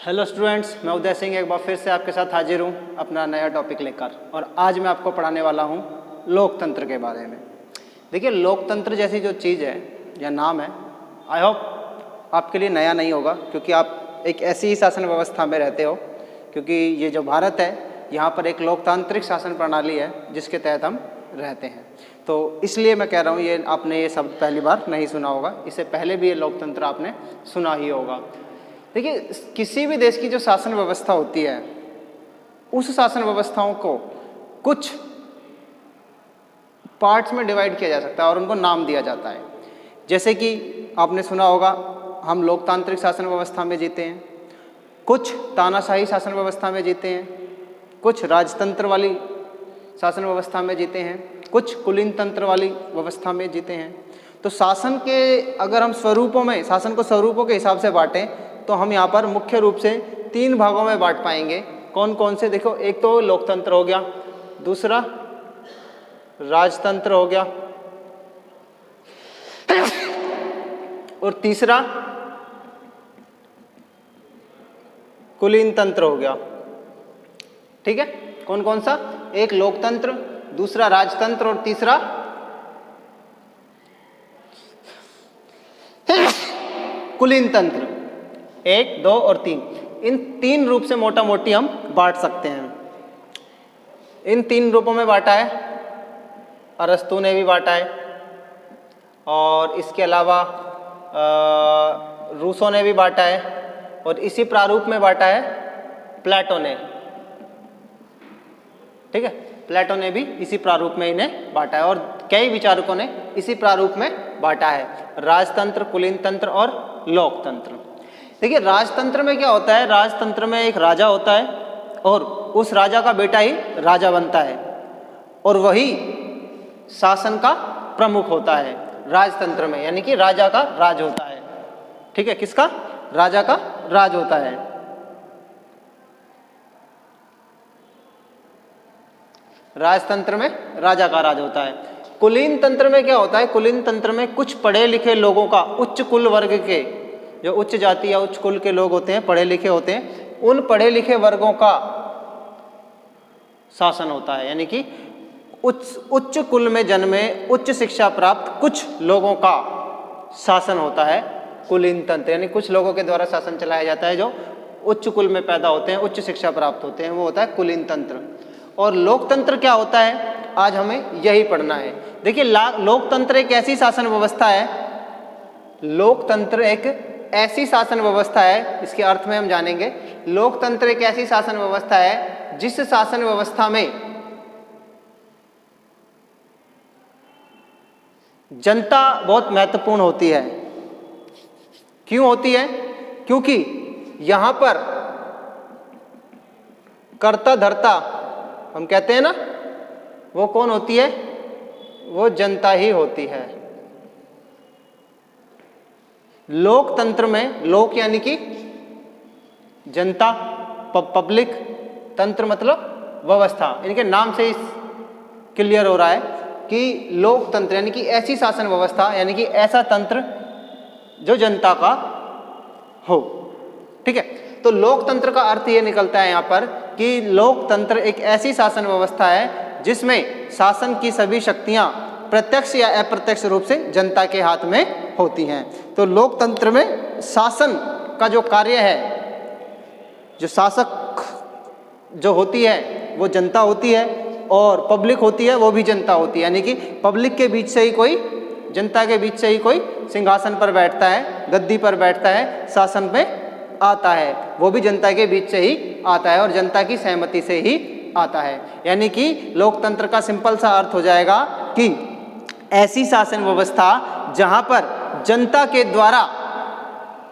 Hello students, मैं उदय सिंह एक बार फिर से आपके साथ हाजिर हूँ अपना नया टॉपिक लेकर। और आज मैं आपको पढ़ाने वाला हूँ लोकतंत्र के बारे में। देखिए, लोकतंत्र जैसी जो चीज़ है या नाम है, आई होप आपके लिए नया नहीं होगा, क्योंकि आप एक ऐसी ही शासन व्यवस्था में रहते हो। क्योंकि ये जो भारत है, यहाँ पर एक लोकतांत्रिक शासन प्रणाली है जिसके तहत हम रहते हैं। तो इसलिए मैं कह रहा हूँ, ये आपने ये शब्द पहली बार नहीं सुना होगा, इससे पहले भी ये लोकतंत्र आपने सुना ही होगा। देखिए, किसी भी देश की जो शासन व्यवस्था होती है, उस शासन व्यवस्थाओं को कुछ पार्ट्स में डिवाइड किया जा सकता है और उनको नाम दिया जाता है। जैसे कि आपने सुना होगा, हम लोकतांत्रिक शासन व्यवस्था में जीते हैं, कुछ तानाशाही शासन व्यवस्था में जीते हैं, कुछ राजतंत्र वाली शासन व्यवस्था में जीते हैं, कुछ कुलीन तंत्र वाली व्यवस्था में जीते हैं। तो शासन के अगर हम स्वरूपों में, शासन को स्वरूपों के हिसाब से बांटें, तो हम यहाँ पर मुख्य रूप से 3 भागों में बांट पाएंगे। कौन कौन से? देखो, एक तो लोकतंत्र हो गया, दूसरा राजतंत्र हो गया, और तीसरा कुलीन तंत्र हो गया। ठीक है, कौन कौन सा? एक लोकतंत्र, दूसरा राजतंत्र और तीसरा कुलीन तंत्र। 1, 2 और 3, इन 3 रूप से मोटा मोटी हम बांट सकते हैं। इन 3 रूपों में बांटा है, अरस्तु ने भी बांटा है, और इसके अलावा रूसो ने भी बांटा है, और इसी प्रारूप में बांटा है प्लेटो ने। ठीक है, प्लेटो ने भी इसी प्रारूप में इन्हें बांटा है, और कई विचारकों ने इसी प्रारूप में बांटा है, राजतंत्र, कुलीन तंत्र और लोकतंत्र। देखिए, राजतंत्र में क्या होता है? राजतंत्र में एक राजा होता है और उस राजा का बेटा ही राजा बनता है, और वही शासन का प्रमुख होता है राजतंत्र में, यानी कि राजा का राज होता है। ठीक है, किसका? राजा का राज होता है। राजतंत्र में राजा का राज होता है। कुलीन तंत्र में क्या होता है? कुलीन तंत्र में कुछ पढ़े लिखे लोगों का, उच्च कुल वर्ग के, जो उच्च जाति या उच्च कुल के लोग होते हैं, पढ़े लिखे होते हैं, उन पढ़े लिखे वर्गों का शासन होता है। यानी कि उच्च कुल में जन्मे, उच्च शिक्षा प्राप्त कुछ लोगों का शासन होता है कुलीन तंत्र। यानी कुछ लोगों के द्वारा शासन चलाया जाता है जो उच्च कुल में पैदा होते हैं, उच्च शिक्षा प्राप्त होते हैं, वो होता है कुलीन तंत्र। और लोकतंत्र क्या होता है, आज हमें यही पढ़ना है। देखिए, लोकतंत्र एक ऐसी शासन व्यवस्था है, लोकतंत्र एक ऐसी शासन व्यवस्था है, इसके अर्थ में हम जानेंगे। लोकतंत्र एक ऐसी शासन व्यवस्था है जिस शासन व्यवस्था में जनता बहुत महत्वपूर्ण होती है। क्यों होती है? क्योंकि यहां पर कर्ता धर्ता हम कहते हैं ना, वो कौन होती है? वो जनता ही होती है। लोकतंत्र में लोक यानी कि जनता, पब्लिक, तंत्र मतलब व्यवस्था। इनके नाम से क्लियर हो रहा है कि लोकतंत्र यानी कि ऐसी शासन व्यवस्था, यानी कि ऐसा तंत्र जो जनता का हो। ठीक है, तो लोकतंत्र का अर्थ ये निकलता है यहाँ पर कि लोकतंत्र एक ऐसी शासन व्यवस्था है जिसमें शासन की सभी शक्तियां प्रत्यक्ष या अप्रत्यक्ष रूप से जनता के हाथ में होती हैं। तो लोकतंत्र में शासन का जो कार्य है, जो शासक जो होती है वो जनता होती है, और पब्लिक होती है वो भी जनता होती है। यानी कि पब्लिक के बीच से ही कोई, जनता के बीच से ही कोई सिंहासन पर बैठता है, गद्दी पर बैठता है, शासन में आता है, वो भी जनता के बीच से ही आता है और जनता की सहमति से ही आता है। यानी कि लोकतंत्र का सिंपल सा अर्थ हो जाएगा कि ऐसी शासन व्यवस्था जहां पर जनता के द्वारा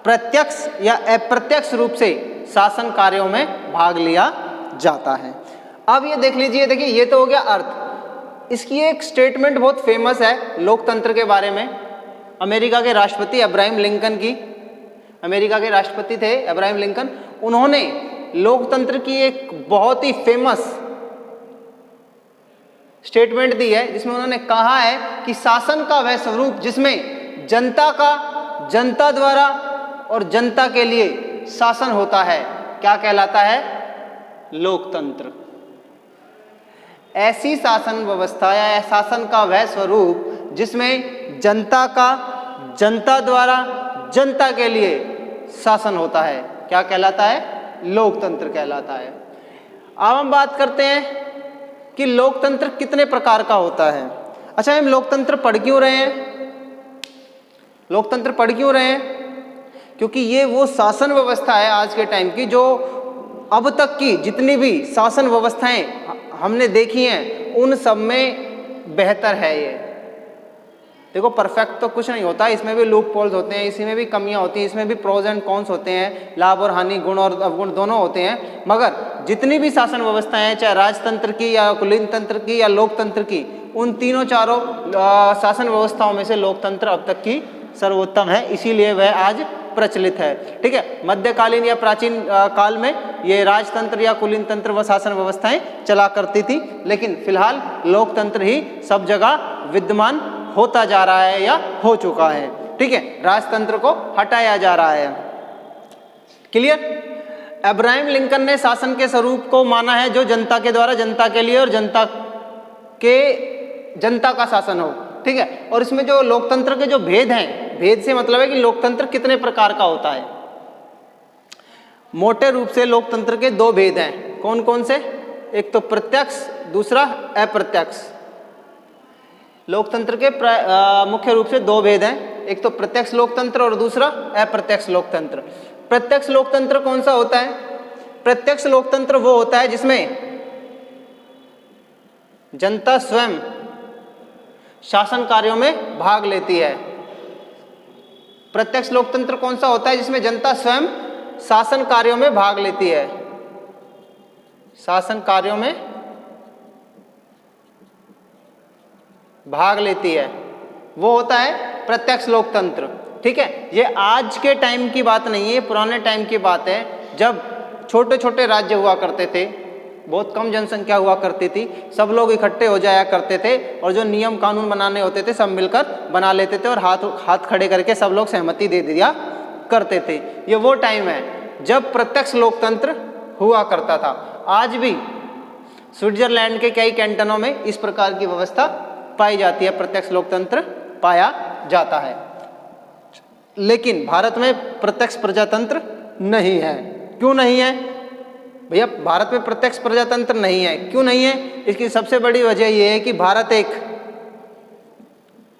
प्रत्यक्ष या अप्रत्यक्ष रूप से शासन कार्यों में भाग लिया जाता है। अब ये देख लीजिए, देखिए ये तो हो गया अर्थ। इसकी एक स्टेटमेंट बहुत फेमस है लोकतंत्र के बारे में, अमेरिका के राष्ट्रपति अब्राहम लिंकन की। अमेरिका के राष्ट्रपति थे अब्राहम लिंकन, उन्होंने लोकतंत्र की एक बहुत ही फेमस स्टेटमेंट दी है जिसमें उन्होंने कहा है कि शासन का वह स्वरूप जिसमें जनता का, जनता द्वारा और जनता के लिए शासन होता है, क्या कहलाता है? लोकतंत्र। ऐसी शासन व्यवस्था या शासन का वह स्वरूप जिसमें जनता का जनता द्वारा जनता के लिए शासन होता है, क्या कहलाता है? लोकतंत्र कहलाता है। अब हम बात करते हैं कि लोकतंत्र कितने प्रकार का होता है। अच्छा, हम लोकतंत्र पढ़ क्यों रहे हैं? लोकतंत्र पढ़ क्यों रहे हैं? क्योंकि ये वो शासन व्यवस्था है आज के टाइम की जो अब तक की जितनी भी शासन व्यवस्थाएं हमने देखी हैं उन सब में बेहतर है। ये देखो, परफेक्ट तो कुछ नहीं होता, इसमें भी लूप होल्स होते हैं, इसमें भी कमियां होती हैं, इसमें भी प्रोज एंड कॉन्स होते हैं, लाभ और हानि, गुण और अवगुण दोनों होते हैं। मगर जितनी भी शासन व्यवस्थाएं हैं, चाहे राजतंत्र की या कुलीन तंत्र की या लोकतंत्र की, उन तीनों चारों शासन व्यवस्थाओं में से लोकतंत्र अब तक की सर्वोत्तम है, इसीलिए वह आज प्रचलित है। ठीक है, मध्यकालीन या प्राचीन काल में ये राजतंत्र या कुलीन तंत्र व शासन व्यवस्थाएं चला करती थी, लेकिन फिलहाल लोकतंत्र ही सब जगह विद्यमान होता जा रहा है या हो चुका है। ठीक है, राजतंत्र को हटाया जा रहा है। क्लियर? अब्राहम लिंकन ने शासन के स्वरूप को माना है जो जनता के द्वारा जनता के लिए और जनता का शासन हो। ठीक है, और इसमें जो लोकतंत्र के जो भेद हैं, भेद से मतलब है कि लोकतंत्र कितने प्रकार का होता है। मोटे रूप से लोकतंत्र के दो भेद हैं। कौन कौन से? एक तो प्रत्यक्ष, दूसरा अप्रत्यक्ष। लोकतंत्र के मुख्य रूप से दो भेद हैं, एक तो प्रत्यक्ष लोकतंत्र और दूसरा अप्रत्यक्ष लोकतंत्र। प्रत्यक्ष लोकतंत्र कौन सा होता है? प्रत्यक्ष लोकतंत्र वो होता है जिसमें जनता स्वयं शासन कार्यों में भाग लेती है। प्रत्यक्ष लोकतंत्र कौन सा होता है? जिसमें जनता स्वयं शासन कार्यों में भाग लेती है, शासन कार्यों में भाग लेती है, वो होता है प्रत्यक्ष लोकतंत्र। ठीक है, ये आज के टाइम की बात नहीं है, पुराने टाइम की बात है, जब छोटे छोटे राज्य हुआ करते थे, बहुत कम जनसंख्या हुआ करती थी, सब लोग इकट्ठे हो जाया करते थे और जो नियम कानून बनाने होते थे सब मिलकर बना लेते थे और हाथ खड़े करके सब लोग सहमति दे दिया करते थे। ये वो टाइम है जब प्रत्यक्ष लोकतंत्र हुआ करता था। आज भी स्विट्जरलैंड के कई कैंटनों में इस प्रकार की व्यवस्था पाई जाती है, प्रत्यक्ष लोकतंत्र पाया जाता है। लेकिन भारत में प्रत्यक्ष प्रजातंत्र नहीं है। क्यों नहीं है भैया? भारत में प्रत्यक्ष प्रजातंत्र नहीं है, क्यों नहीं है? इसकी सबसे बड़ी वजह यह है कि भारत एक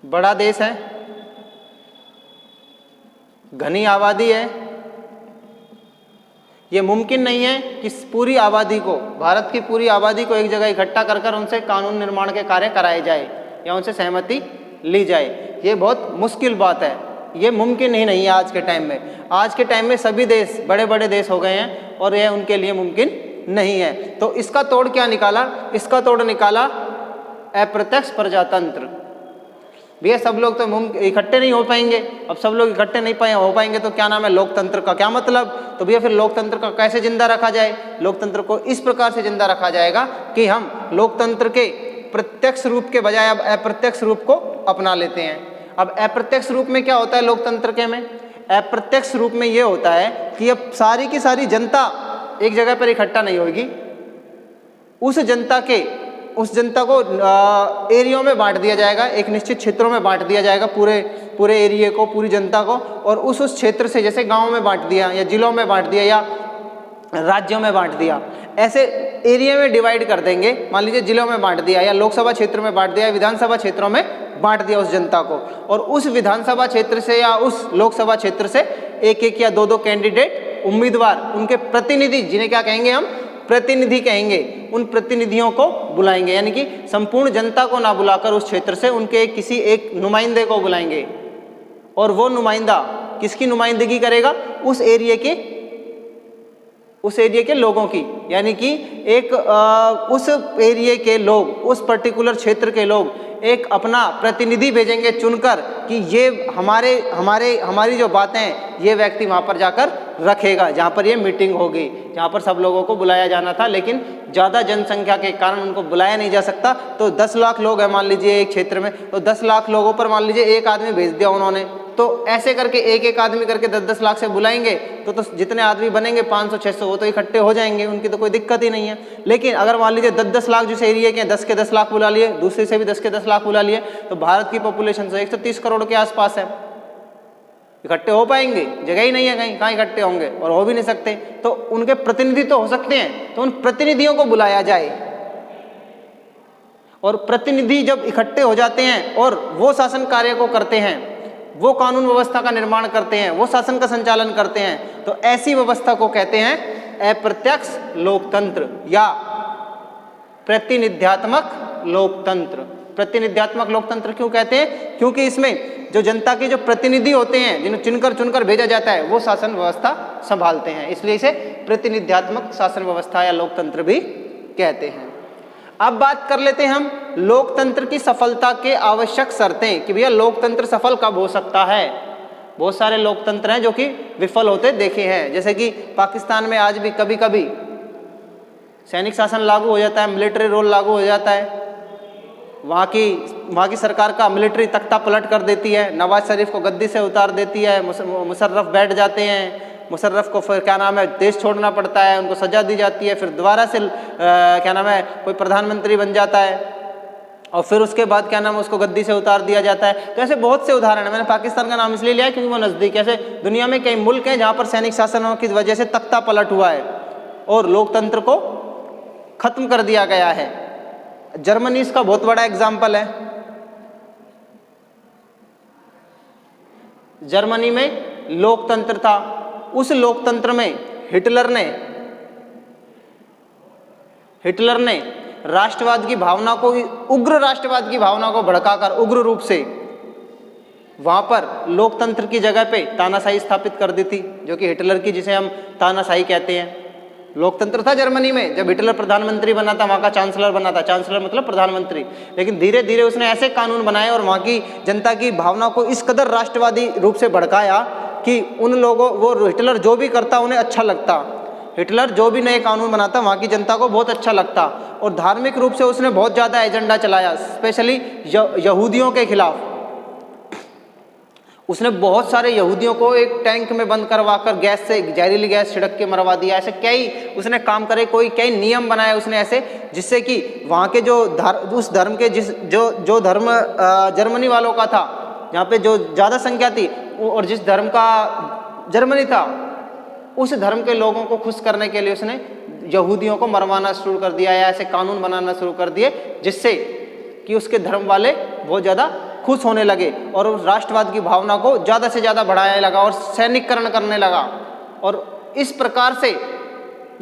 बड़ा देश है, घनी आबादी है। ये मुमकिन नहीं है कि पूरी आबादी को, भारत की पूरी आबादी को एक जगह इकट्ठा कर उनसे कानून निर्माण के कार्य कराए जाए या उनसे सहमति ली जाए। ये बहुत मुश्किल बात है, ये मुमकिन ही नहीं है आज के टाइम में। आज के टाइम में सभी देश बड़े बड़े देश हो गए हैं और यह उनके लिए मुमकिन नहीं है। तो इसका तोड़ क्या निकाला? इसका तोड़ निकाला अप्रत्यक्ष प्रजातंत्र। भैया सब लोग तो इकट्ठे नहीं हो पाएंगे, अब सब लोग इकट्ठे नहीं हो पाएंगे तो क्या नाम है, लोकतंत्र का क्या मतलब? तो भैया फिर लोकतंत्र का कैसे जिंदा रखा जाए? लोकतंत्र को इस प्रकार से जिंदा रखा जाएगा कि हम लोकतंत्र के प्रत्यक्ष रूप के बजाय अब अप्रत्यक्ष रूप को अपना लेते हैं। अब अप्रत्यक्ष रूप में क्या होता है लोकतंत्र के में? अप्रत्यक्ष रूप में ये होता है कि अब सारी की सारी जनता एक जगह पर इकट्ठा नहीं होगी, उस जनता को एरियो में बांट दिया जाएगा, एक निश्चित क्षेत्रों में बांट दिया जाएगा, पूरे एरिया को, पूरी जनता को, और उस क्षेत्र से जैसे गाँव में बांट दिया या जिलों में बांट दिया या राज्यों में बांट दिया, ऐसे एरिया में डिवाइड कर देंगे। मान लीजिए जिलों में बांट दिया या लोकसभा क्षेत्र में बांट दिया या विधानसभा क्षेत्रों में बांट दिया उस जनता को, और उस विधानसभा क्षेत्र से या उस लोकसभा क्षेत्र से एक एक या दो कैंडिडेट उम्मीदवार, उनके प्रतिनिधि, जिन्हें क्या कहेंगे हम, प्रतिनिधि कहेंगे, उन प्रतिनिधियों को बुलाएंगे। यानी कि संपूर्ण जनता को ना बुलाकर उस क्षेत्र से उनके किसी एक नुमाइंदे को बुलाएंगे, और वो नुमाइंदा किसकी नुमाइंदगी करेगा? उस एरिया के लोगों की। यानी कि उस एरिया के लोग, उस पर्टिकुलर क्षेत्र के लोग एक अपना प्रतिनिधि भेजेंगे चुनकर कि ये हमारी जो बातें ये व्यक्ति वहाँ पर जाकर रखेगा, जहाँ पर ये मीटिंग होगी, जहाँ पर सब लोगों को बुलाया जाना था, लेकिन ज़्यादा जनसंख्या के कारण उनको बुलाया नहीं जा सकता। तो 10 लाख लोग हैं मान लीजिए एक क्षेत्र में, तो 10 लाख लोगों पर मान लीजिए एक आदमी भेज दिया उन्होंने, तो ऐसे करके एक एक आदमी करके 10-10 लाख से बुलाएंगे, तो जितने आदमी बनेंगे 500-600 वो तो इकट्ठे हो जाएंगे, उनकी तो कोई दिक्कत ही नहीं है। लेकिन अगर मान लीजिए 10-10 लाख जिस एरिया के 10 के 10 लाख बुला लिए, दूसरे से भी 10 के 10 लाख बुला लिए, तो भारत की पॉपुलेशन तो 130 करोड़ के आसपास है। इकट्ठे हो पाएंगे? जगह ही नहीं है कहीं, कहाँ इकट्ठे होंगे, और हो भी नहीं सकते। तो उनके प्रतिनिधि तो हो सकते हैं, तो उन प्रतिनिधियों को बुलाया जाए, और प्रतिनिधि जब इकट्ठे हो जाते हैं और वो शासन कार्य को करते हैं, वो कानून व्यवस्था का निर्माण करते हैं, वो शासन का संचालन करते हैं, तो ऐसी व्यवस्था को कहते हैं अप्रत्यक्ष लोकतंत्र या प्रतिनिध्यात्मक लोकतंत्र। प्रतिनिध्यात्मक लोकतंत्र क्यों कहते हैं? क्योंकि इसमें जो जनता के जो प्रतिनिधि होते हैं, जिन्हें चुनकर भेजा जाता है, वो शासन व्यवस्था संभालते हैं, इसलिए इसे प्रतिनिध्यात्मक शासन व्यवस्था या लोकतंत्र भी कहते हैं। अब बात कर लेते हैं हम लोकतंत्र की सफलता के आवश्यक शर्तें, कि भैया लोकतंत्र सफल कब हो सकता है। बहुत सारे लोकतंत्र हैं जो कि विफल होते देखे हैं, जैसे कि पाकिस्तान में आज भी कभी कभी सैनिक शासन लागू हो जाता है, मिलिट्री रूल लागू हो जाता है, वहाँ की सरकार का मिलिट्री तख्ता पलट कर देती है, नवाज शरीफ को गद्दी से उतार देती है, मुशर्रफ बैठ जाते हैं, मुशर्रफ को फिर क्या नाम है देश छोड़ना पड़ता है, उनको सजा दी जाती है, फिर दोबारा से क्या नाम है कोई प्रधानमंत्री बन जाता है, और फिर उसके बाद क्या नाम है उसको गद्दी से उतार दिया जाता है। तो ऐसे बहुत से उदाहरण है। मैंने पाकिस्तान का नाम इसलिए लिया है क्योंकि वो नज़दीक, ऐसे दुनिया में कई मुल्क हैं जहाँ पर सैनिक शासनों की वजह से तख्ता पलट हुआ है और लोकतंत्र को खत्म कर दिया गया है। जर्मनी इसका बहुत बड़ा एग्जाम्पल है। जर्मनी में लोकतंत्र था, उस लोकतंत्र में हिटलर ने राष्ट्रवाद की भावना को, उग्र राष्ट्रवाद की भावना को भड़काकर उग्र रूप से वहां पर लोकतंत्र की जगह पे तानाशाही स्थापित कर दी थी, जो कि हिटलर की, जिसे हम तानाशाही कहते हैं। लोकतंत्र था जर्मनी में जब हिटलर प्रधानमंत्री बना था, वहाँ का चांसलर बना था, चांसलर मतलब प्रधानमंत्री, लेकिन धीरे धीरे उसने ऐसे कानून बनाए और वहाँ की जनता की भावना को इस कदर राष्ट्रवादी रूप से भड़काया कि उन लोगों, वो हिटलर जो भी करता उन्हें अच्छा लगता, हिटलर जो भी नए कानून बनाता वहाँ की जनता को बहुत अच्छा लगता, और धार्मिक रूप से उसने बहुत ज़्यादा एजेंडा चलाया, स्पेशली यहूदियों के खिलाफ। उसने बहुत सारे यहूदियों को एक टैंक में बंद करवाकर गैस से, जहरीली गैस छिड़क के मरवा दिया। ऐसे कई उसने काम करे, कई नियम बनाए उसने ऐसे, जिससे कि वहाँ के उस धर्म के जो धर्म जर्मनी वालों का था, जहाँ पे जो ज़्यादा संख्या थी और जिस धर्म का जर्मनी था, उस धर्म के लोगों को खुश करने के लिए उसने यहूदियों को मरवाना शुरू कर दिया या ऐसे कानून बनाना शुरू कर दिए, जिससे कि उसके धर्म वाले बहुत ज़्यादा खुश होने लगे और उस राष्ट्रवाद की भावना को ज़्यादा से ज़्यादा बढ़ाने लगा और सैनिककरण करने लगा, और इस प्रकार से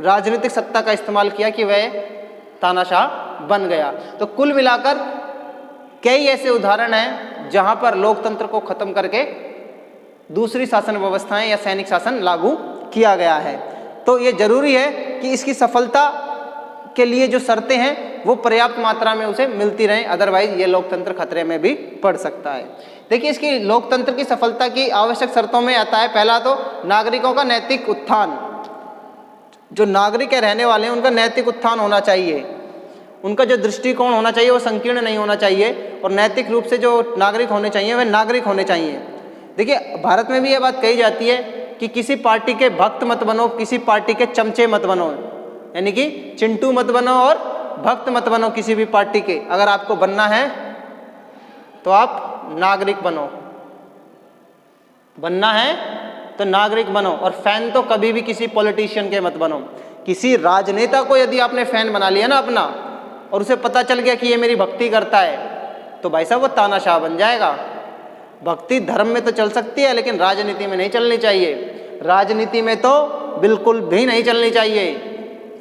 राजनीतिक सत्ता का इस्तेमाल किया कि वह तानाशाह बन गया। तो कुल मिलाकर कई ऐसे उदाहरण हैं जहाँ पर लोकतंत्र को ख़त्म करके दूसरी शासन व्यवस्थाएं या सैनिक शासन लागू किया गया है। तो ये जरूरी है कि इसकी सफलता के लिए जो शर्तें हैं वो पर्याप्त मात्रा में उसे मिलती रहें, अदरवाइज ये लोकतंत्र खतरे में भी पड़ सकता है। देखिए, इसकी लोकतंत्र की सफलता की आवश्यक शर्तों में आता है, पहला तो नागरिकों का नैतिक उत्थान। जो नागरिक रहने वाले हैं उनका नैतिक उत्थान होना चाहिए, उनका जो दृष्टिकोण होना चाहिए वो संकीर्ण नहीं होना चाहिए, और नैतिक रूप से जो नागरिक होने चाहिए वे नागरिक होने चाहिए। देखिए, भारत में भी ये बात कही जाती है कि किसी पार्टी के भक्त मत बनो, किसी पार्टी के चमचे मत बनो, यानी कि चिंटू मत बनो और भक्त मत बनो किसी भी पार्टी के। अगर आपको बनना है तो आप नागरिक बनो, बनना है तो नागरिक बनो, और फैन तो कभी भी किसी पॉलिटिशियन के मत बनो। किसी राजनेता को यदि आपने फैन बना लिया ना अपना, और उसे पता चल गया कि ये मेरी भक्ति करता है, तो भाई साहब वो तानाशाह बन जाएगा। भक्ति धर्म में तो चल सकती है, लेकिन राजनीति में नहीं चलनी चाहिए। राजनीति में तो बिल्कुल भी नहीं चलनी चाहिए,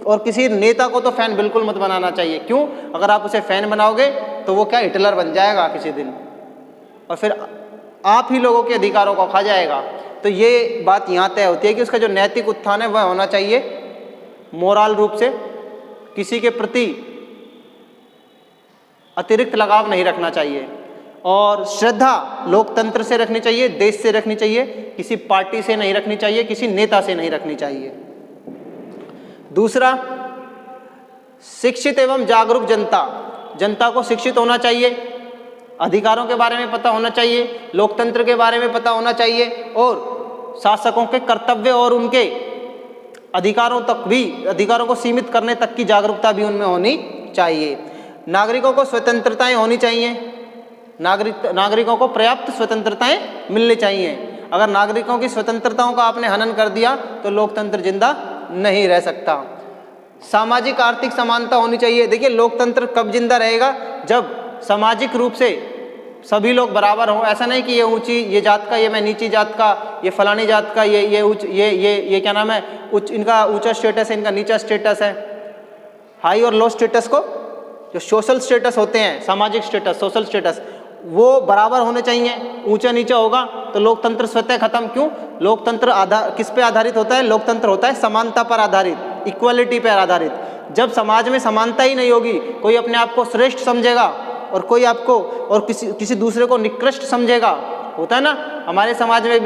और किसी नेता को तो फैन बिल्कुल मत बनाना चाहिए। क्यों? अगर आप उसे फैन बनाओगे तो वो क्या हिटलर बन जाएगा किसी दिन, और फिर आप ही लोगों के अधिकारों को खा जाएगा। तो ये बात यहाँ तय होती है कि उसका जो नैतिक उत्थान है वह होना चाहिए, मोरल रूप से किसी के प्रति अतिरिक्त लगाव नहीं रखना चाहिए, और श्रद्धा लोकतंत्र से रखनी चाहिए, देश से रखनी चाहिए, किसी पार्टी से नहीं रखनी चाहिए, किसी नेता से नहीं रखनी चाहिए। दूसरा, शिक्षित एवं जागरूक जनता। जनता को शिक्षित होना चाहिए, अधिकारों के बारे में पता होना चाहिए, लोकतंत्र के बारे में पता होना चाहिए, और शासकों के कर्तव्य और उनके अधिकारों को सीमित करने तक की जागरूकता भी उनमें होनी चाहिए। नागरिकों को स्वतंत्रताएं होनी चाहिए, नागरिकों को पर्याप्त स्वतंत्रताएं मिलनी चाहिए। अगर नागरिकों की स्वतंत्रताओं का आपने हनन कर दिया तो लोकतंत्र जिंदा नहीं रह सकता। सामाजिक आर्थिक समानता होनी चाहिए। देखिए लोकतंत्र कब जिंदा रहेगा, जब सामाजिक रूप से सभी लोग बराबर हों। ऐसा नहीं कि ये ऊंची, ये जात का, ये मैं नीची जात का, ये फलानी जात का, ये ऊंच, ये क्या नाम है, इनका ऊंचा स्टेटस है, इनका नीचा स्टेटस है। हाई और लो स्टेटस को, जो सोशल स्टेटस होते हैं, सामाजिक स्टेटस, सोशल स्टेटस, वो बराबर होने चाहिए। ऊंचा नीचा होगा तो लोकतंत्र स्वतः खत्म। क्यों? लोकतंत्र किस पे आधारित होता है? लोकतंत्र होता है समानता पर आधारित, इक्वलिटी पर आधारित। जब समाज में समानता ही नहीं होगी, कोई अपने आप को श्रेष्ठ समझेगा और कोई आपको और किसी दूसरे को निकृष्ट समझेगा। होता है ना हमारे समाज में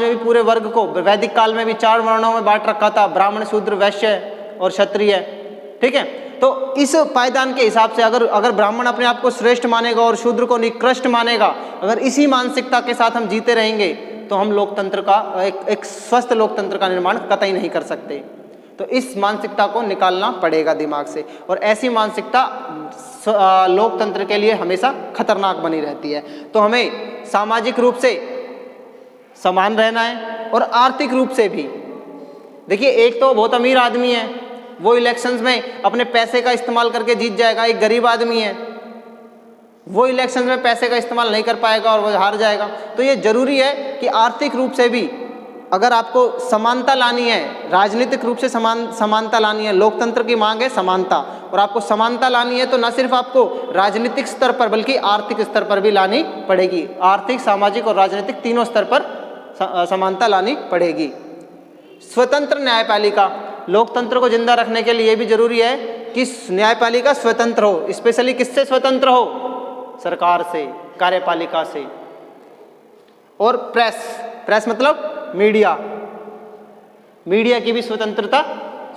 भी पूरे वर्ग को वैदिक काल में भी 4 वर्णों में बांट रखा था, ब्राह्मण, शूद्र, वैश्य और क्षत्रिय। ठीक है, तो इस पायदान के हिसाब से अगर ब्राह्मण अपने आप को श्रेष्ठ मानेगा और शूद्र को निकृष्ट मानेगा, अगर इसी मानसिकता के साथ हम जीते रहेंगे तो हम लोकतंत्र का एक स्वस्थ लोकतंत्र का निर्माण कतई नहीं कर सकते। तो इस मानसिकता को निकालना पड़ेगा दिमाग से, और ऐसी मानसिकता लोकतंत्र के लिए हमेशा खतरनाक बनी रहती है। तो हमें सामाजिक रूप से समान रहना है और आर्थिक रूप से भी। देखिए एक तो बहुत अमीर आदमी है, वो इलेक्शंस में अपने पैसे का इस्तेमाल करके जीत जाएगा। एक गरीब आदमी है, वो इलेक्शंस में पैसे का इस्तेमाल नहीं कर पाएगा और वो हार जाएगा। तो ये जरूरी है कि आर्थिक रूप से भी अगर आपको समानता लानी है, राजनीतिक रूप से समानता लानी है, लोकतंत्र की मांग है समानता, और आपको समानता लानी है तो न सिर्फ आपको राजनीतिक स्तर पर बल्कि आर्थिक स्तर पर भी लानी पड़ेगी। आर्थिक, सामाजिक और राजनीतिक तीनों स्तर पर समानता लानी पड़ेगी। स्वतंत्र न्यायपालिका, लोकतंत्र को जिंदा रखने के लिए भी जरूरी है कि न्यायपालिका स्वतंत्र हो। स्पेशली किससे स्वतंत्र हो? सरकार से, कार्यपालिका से। और प्रेस मतलब मीडिया की भी स्वतंत्रता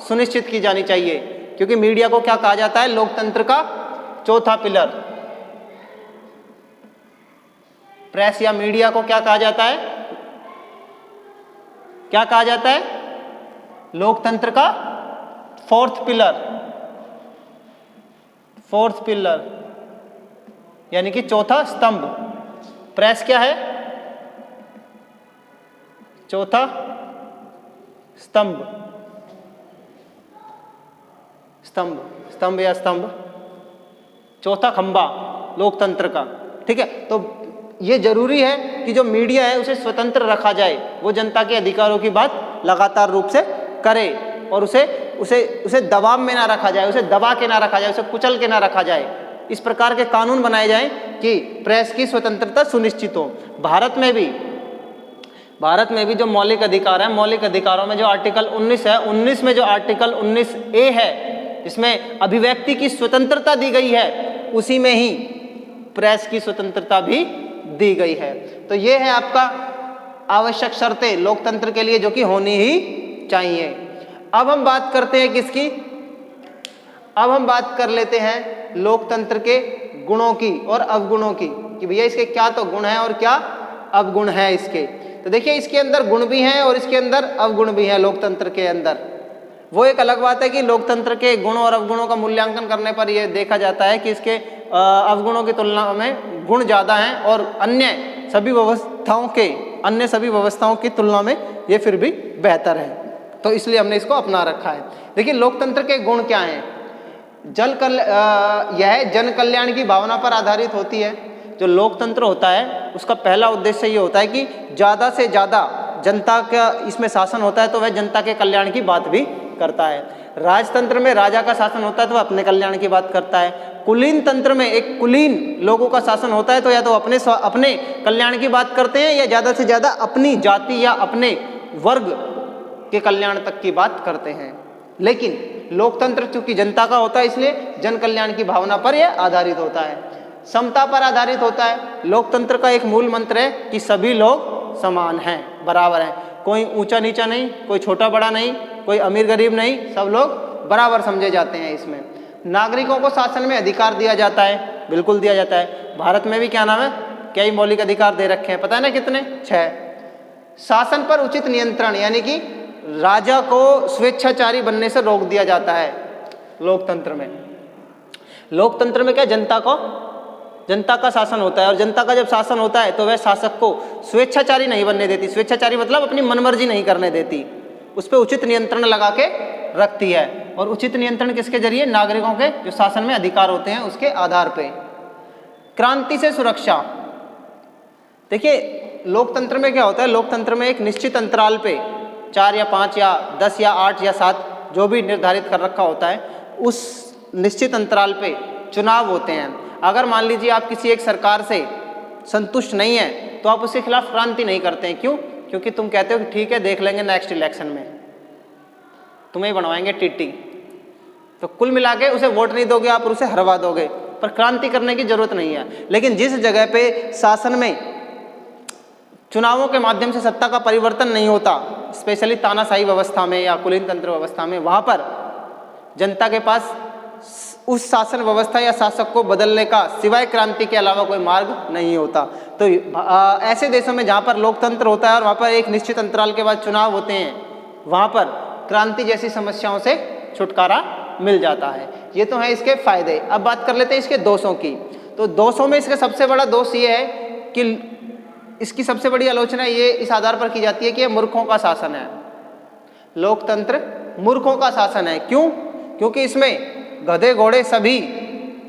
सुनिश्चित की जानी चाहिए, क्योंकि मीडिया को क्या कहा जाता है? लोकतंत्र का चौथा पिलर। प्रेस या मीडिया को क्या कहा जाता है? क्या कहा जाता है? लोकतंत्र का फोर्थ पिलर, यानी कि चौथा स्तंभ। प्रेस क्या है? चौथा स्तंभ या स्तंभ, चौथा खंबा लोकतंत्र का। ठीक है, तो ये जरूरी है कि जो मीडिया है उसे स्वतंत्र रखा जाए, वो जनता के अधिकारों की बात लगातार रूप से करे और उसे दबाव में ना रखा जाए, उसे दबा के ना रखा जाए, उसे कुचल के ना रखा जाए। इस प्रकार के कानून बनाए जाएं कि प्रेस की स्वतंत्रता सुनिश्चित हो। भारत में भी जो मौलिक अधिकार है, मौलिक अधिकारों में जो आर्टिकल 19 है, 19 में जो आर्टिकल 19A है, जिसमें अभिव्यक्ति की स्वतंत्रता दी गई है, उसी में ही प्रेस की स्वतंत्रता भी दी गई है। तो ये है आपका आवश्यक शर्तें लोकतंत्र के लिए, जो कि होनी ही चाहिए। अब हम बात करते हैं किसकी? अब हम बात कर लेते हैं लोकतंत्र के गुणों की और अवगुणों की, कि भैया इसके क्या तो गुण हैं और क्या अवगुण है इसके। तो देखिए इसके अंदर गुण भी हैं और इसके अंदर अवगुण भी हैं लोकतंत्र के अंदर। वो एक अलग बात है कि लोकतंत्र के गुण और अवगुणों का मूल्यांकन करने पर यह देखा जाता है कि इसके अवगुणों की तुलना में गुण ज़्यादा हैं और अन्य सभी व्यवस्थाओं की तुलना में ये फिर भी बेहतर है। तो इसलिए हमने इसको अपना रखा है। देखिए लोकतंत्र के गुण क्या हैं? यह जन कल्याण की भावना पर आधारित होती है। जो लोकतंत्र होता है उसका पहला उद्देश्य ये होता है कि ज़्यादा से ज़्यादा जनता का इसमें शासन होता है तो वह जनता के कल्याण की बात भी करता है। राजतंत्र में राजा का शासन होता है तो वह अपने कल्याण की बात करता है। कुलीन तंत्र में एक कुलीन लोगों का शासन होता है तो या तो अपने कल्याण की बात करते हैं या ज़्यादा से ज़्यादा अपनी जाति या अपने वर्ग के कल्याण तक की बात करते हैं। लेकिन लोकतंत्र चूंकि जनता का होता है इसलिए जन कल्याण की भावना पर यह आधारित होता है, समता पर आधारित होता है। लोकतंत्र का एक मूल मंत्र है कि सभी लोग समान हैं, बराबर हैं, कोई ऊंचा नीचा नहीं, कोई छोटा बड़ा नहीं, कोई अमीर गरीब नहीं, सब लोग बराबर समझे जाते हैं। इसमें नागरिकों को शासन में अधिकार दिया जाता है, बिल्कुल दिया जाता है। भारत में भी क्या नाम है, कई मौलिक अधिकार दे रखे हैं, पता है ना कितने? 6। शासन पर उचित नियंत्रण, यानी कि राजा को स्वेच्छाचारी बनने से रोक दिया जाता है लोकतंत्र में। लोकतंत्र में क्या, जनता का शासन होता है, और जनता का जब शासन होता है तो वह शासक को स्वेच्छाचारी नहीं बनने देती। स्वेच्छाचारी मतलब अपनी मनमर्जी नहीं करने देती, उस पर उचित नियंत्रण लगा के रखती है। और उचित नियंत्रण किसके जरिए, नागरिकों के जो शासन में अधिकार होते हैं उसके आधार पे। क्रांति से सुरक्षा, देखिए लोकतंत्र में क्या होता है, लोकतंत्र में एक निश्चित अंतराल पे 4 या 5 या 10 या 8 या 7 जो भी निर्धारित कर रखा होता है, उस निश्चित अंतराल पे चुनाव होते हैं। अगर मान लीजिए आप किसी एक सरकार से संतुष्ट नहीं है तो आप उसके खिलाफ क्रांति नहीं करते हैं। क्यों? क्योंकि तुम कहते हो कि ठीक है देख लेंगे नेक्स्ट इलेक्शन में, तुम्हें बनवाएंगे टीटी, तो कुल मिला के उसे वोट नहीं दोगे आप और उसे हरवा दोगे, पर क्रांति करने की जरूरत नहीं है। लेकिन जिस जगह पे शासन में चुनावों के माध्यम से सत्ता का परिवर्तन नहीं होता, स्पेशली तानाशाही व्यवस्था में या कुलीन तंत्र व्यवस्था में, वहाँ पर जनता के पास उस शासन व्यवस्था या शासक को बदलने का सिवाय क्रांति के अलावा कोई मार्ग नहीं होता। तो ऐसे देशों में जहाँ पर लोकतंत्र होता है और वहाँ पर एक निश्चित अंतराल के बाद चुनाव होते हैं, वहाँ पर क्रांति जैसी समस्याओं से छुटकारा मिल जाता है। ये तो है इसके फायदे। अब बात कर लेते हैं इसके दोषों की। तो दोषों में इसका सबसे बड़ा दोष ये है कि इसकी सबसे बड़ी आलोचना ये इस आधार पर की जाती है कि ये मूर्खों का शासन है। लोकतंत्र मूर्खों का शासन है। क्यों? क्योंकि इसमें गधे घोड़े सभी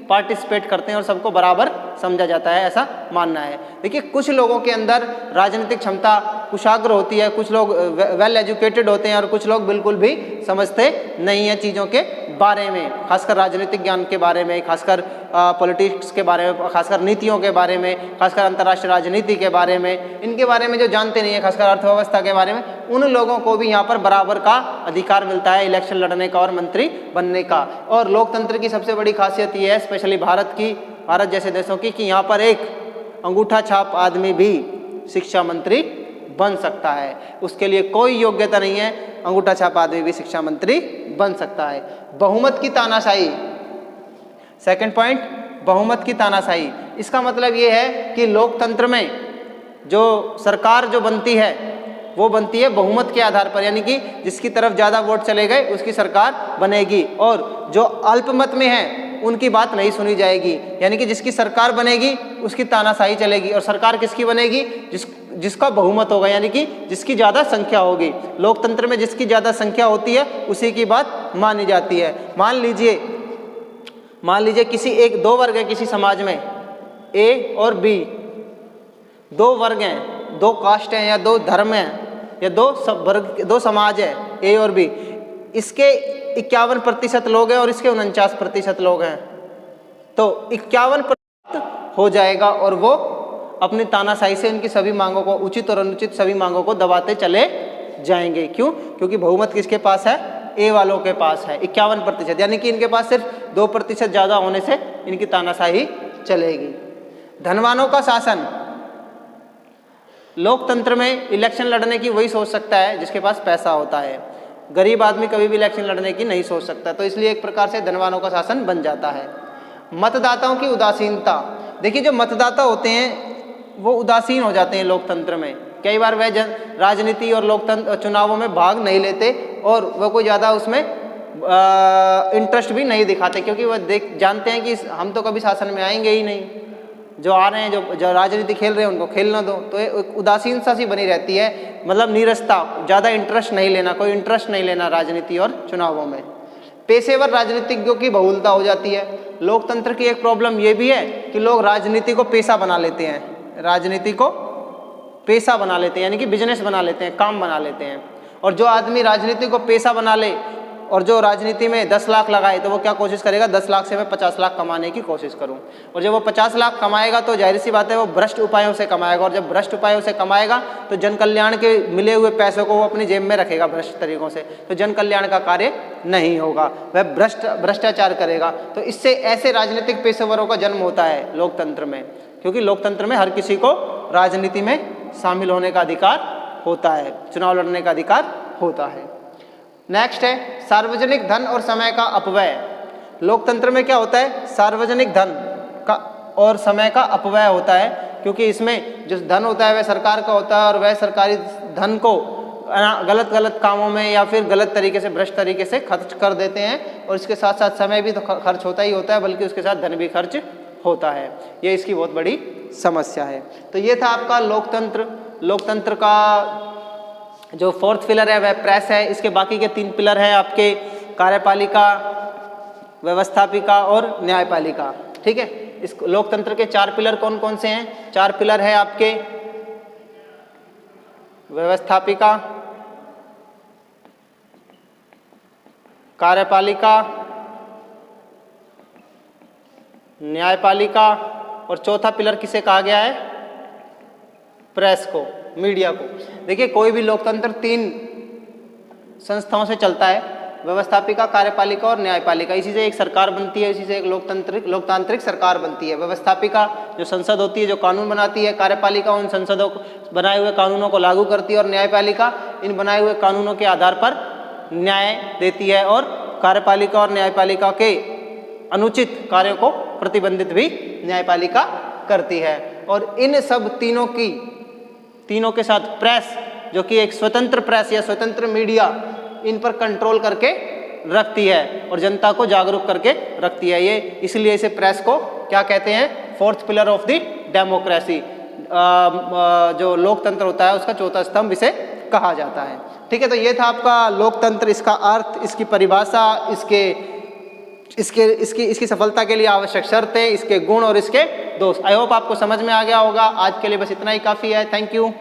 पार्टिसिपेट करते हैं और सबको बराबर समझा जाता है, ऐसा मानना है। देखिए कुछ लोगों के अंदर राजनीतिक क्षमता कुशाग्र होती है, कुछ लोग वेल एजुकेटेड होते हैं और कुछ लोग बिल्कुल भी समझते नहीं हैं चीज़ों के बारे में, खासकर राजनीतिक ज्ञान के बारे में, खासकर पॉलिटिक्स के बारे में, खासकर नीतियों के बारे में, खासकर अंतर्राष्ट्रीय राजनीति के बारे में, इनके बारे में जो जानते नहीं है, खासकर अर्थव्यवस्था के बारे में, उन लोगों को भी यहाँ पर बराबर का अधिकार मिलता है इलेक्शन लड़ने का और मंत्री बनने का। और लोकतंत्र की सबसे बड़ी खासियत ये है, स्पेशली भारत जैसे देशों की, कि यहाँ पर एक अंगूठा छाप आदमी भी शिक्षा मंत्री बन सकता है। उसके लिए कोई योग्यता नहीं है, अंगूठा छाप आदमी भी शिक्षा मंत्री बन सकता है। बहुमत की तानाशाही, सेकंड पॉइंट, बहुमत की तानाशाही। इसका मतलब ये है कि लोकतंत्र में जो सरकार जो बनती है वो बनती है बहुमत के आधार पर, यानी कि जिसकी तरफ ज़्यादा वोट चले गए उसकी सरकार बनेगी, और जो अल्पमत में है उनकी बात नहीं सुनी जाएगी। यानी कि जिसकी सरकार बनेगी उसकी तानाशाही चलेगी। और सरकार किसकी बनेगी? जिसका बहुमत होगा, यानी कि जिसकी ज़्यादा संख्या होगी। लोकतंत्र में जिसकी ज़्यादा संख्या होती है उसी की बात मानी जाती है। मान लीजिए किसी दो वर्ग है किसी समाज में, ए और बी, दो वर्ग हैं, दो कास्ट हैं या दो धर्म हैं या दो समाज है, ए और बी। इसके 51% लोग हैं और इसके 49% लोग हैं, तो 51% हो जाएगा और वो अपनी तानाशाही से उनकी सभी मांगों को, उचित और अनुचित सभी मांगों को दबाते चले जाएंगे। क्यों? क्योंकि बहुमत किसके पास है? ए वालों के पास है 51%, यानी कि इनके पास सिर्फ 2% ज़्यादा होने से इनकी तानाशाही चलेगी। धनवानों का शासन, लोकतंत्र में इलेक्शन लड़ने की वही सोच सकता है जिसके पास पैसा होता है। गरीब आदमी कभी भी इलेक्शन लड़ने की नहीं सोच सकता, तो इसलिए एक प्रकार से धनवानों का शासन बन जाता है। मतदाताओं की उदासीनता, देखिए जो मतदाता होते हैं वो उदासीन हो जाते हैं लोकतंत्र में। कई बार वह राजनीति और लोकतंत्र चुनावों में भाग नहीं लेते और वह कोई ज़्यादा उसमें इंटरेस्ट भी नहीं दिखाते, क्योंकि वह जानते हैं कि हम तो कभी शासन में आएंगे ही नहीं, जो आ रहे हैं जो राजनीति खेल रहे हैं उनको खेलना दो। तो एक उदासीन सा सी बनी रहती है, मतलब नीरसता, ज़्यादा इंटरेस्ट नहीं लेना, कोई इंटरेस्ट नहीं लेना राजनीति और चुनावों में। पेशेवर राजनीतिज्ञों की बहुलता हो जाती है। लोकतंत्र की एक प्रॉब्लम ये भी है कि लोग राजनीति को पेशा बना लेते हैं, राजनीति को पेशा बना लेते हैं, यानी कि बिजनेस बना लेते हैं, काम बना लेते हैं। और जो आदमी राजनीति को पेशा बना ले और जो राजनीति में 10 लाख लगाए तो वो क्या कोशिश करेगा, 10 लाख से मैं 50 लाख कमाने की कोशिश करूं। और जब वो 50 लाख कमाएगा तो जाहिर सी बात है वो भ्रष्ट उपायों से कमाएगा, और जब भ्रष्ट उपायों से कमाएगा तो जन कल्याण के मिले हुए पैसों को वो अपनी जेब में रखेगा भ्रष्ट तरीकों से, तो जन कल्याण का कार्य नहीं होगा, वह भ्रष्टाचार करेगा। तो इससे ऐसे राजनीतिक पेशेवरों का जन्म होता है लोकतंत्र में, क्योंकि लोकतंत्र में हर किसी को राजनीति में शामिल होने का अधिकार होता है, चुनाव लड़ने का अधिकार होता है। नेक्स्ट है सार्वजनिक धन और समय का अपव्यय। लोकतंत्र में क्या होता है? सार्वजनिक धन का और समय का अपव्यय होता है, क्योंकि इसमें जो धन होता है वह सरकार का होता है और वह सरकारी धन को गलत गलत कामों में या फिर गलत तरीके से, भ्रष्ट तरीके से खर्च कर देते हैं, और इसके साथ साथ समय भी तो खर्च होता ही होता है, बल्कि उसके साथ धन भी खर्च होता है। ये इसकी बहुत बड़ी समस्या है। तो ये था आपका लोकतंत्र। लोकतंत्र का जो फोर्थ पिलर है वह प्रेस है। इसके बाकी के 3 पिलर हैं आपके कार्यपालिका, व्यवस्थापिका और न्यायपालिका। ठीक है, इस लोकतंत्र के 4 पिलर कौन कौन से हैं? 4 पिलर है आपके व्यवस्थापिका, कार्यपालिका, न्यायपालिका, और चौथा पिलर किसे कहा गया है? प्रेस को, मीडिया को। देखिए, कोई भी लोकतंत्र 3 संस्थाओं से चलता है, व्यवस्थापिका, कार्यपालिका और न्यायपालिका। इसी से एक सरकार बनती है, इसी से एक लोकतांत्रिक सरकार बनती है। व्यवस्थापिका जो संसद होती है, जो कानून बनाती है, कार्यपालिका उन संसदों बनाए हुए कानूनों को लागू करती है, और न्यायपालिका इन बनाए हुए कानूनों के आधार पर न्याय देती है, और कार्यपालिका और न्यायपालिका के अनुचित कार्यों को प्रतिबंधित भी न्यायपालिका करती है। और इन सब तीनों के साथ प्रेस, जो कि एक स्वतंत्र प्रेस या स्वतंत्र मीडिया, इन पर कंट्रोल करके रखती है और जनता को जागरूक करके रखती है। ये इसलिए इसे प्रेस को क्या कहते हैं? Fourth pillar of the democracy. जो लोकतंत्र होता है उसका चौथा स्तंभ इसे कहा जाता है। ठीक है, तो ये था आपका लोकतंत्र, इसका अर्थ, इसकी परिभाषा, इसकी सफलता के लिए आवश्यक शर्तें, इसके गुण और इसके दोष। आई होप आपको समझ में आ गया होगा। आज के लिए बस इतना ही काफ़ी है। Thank you.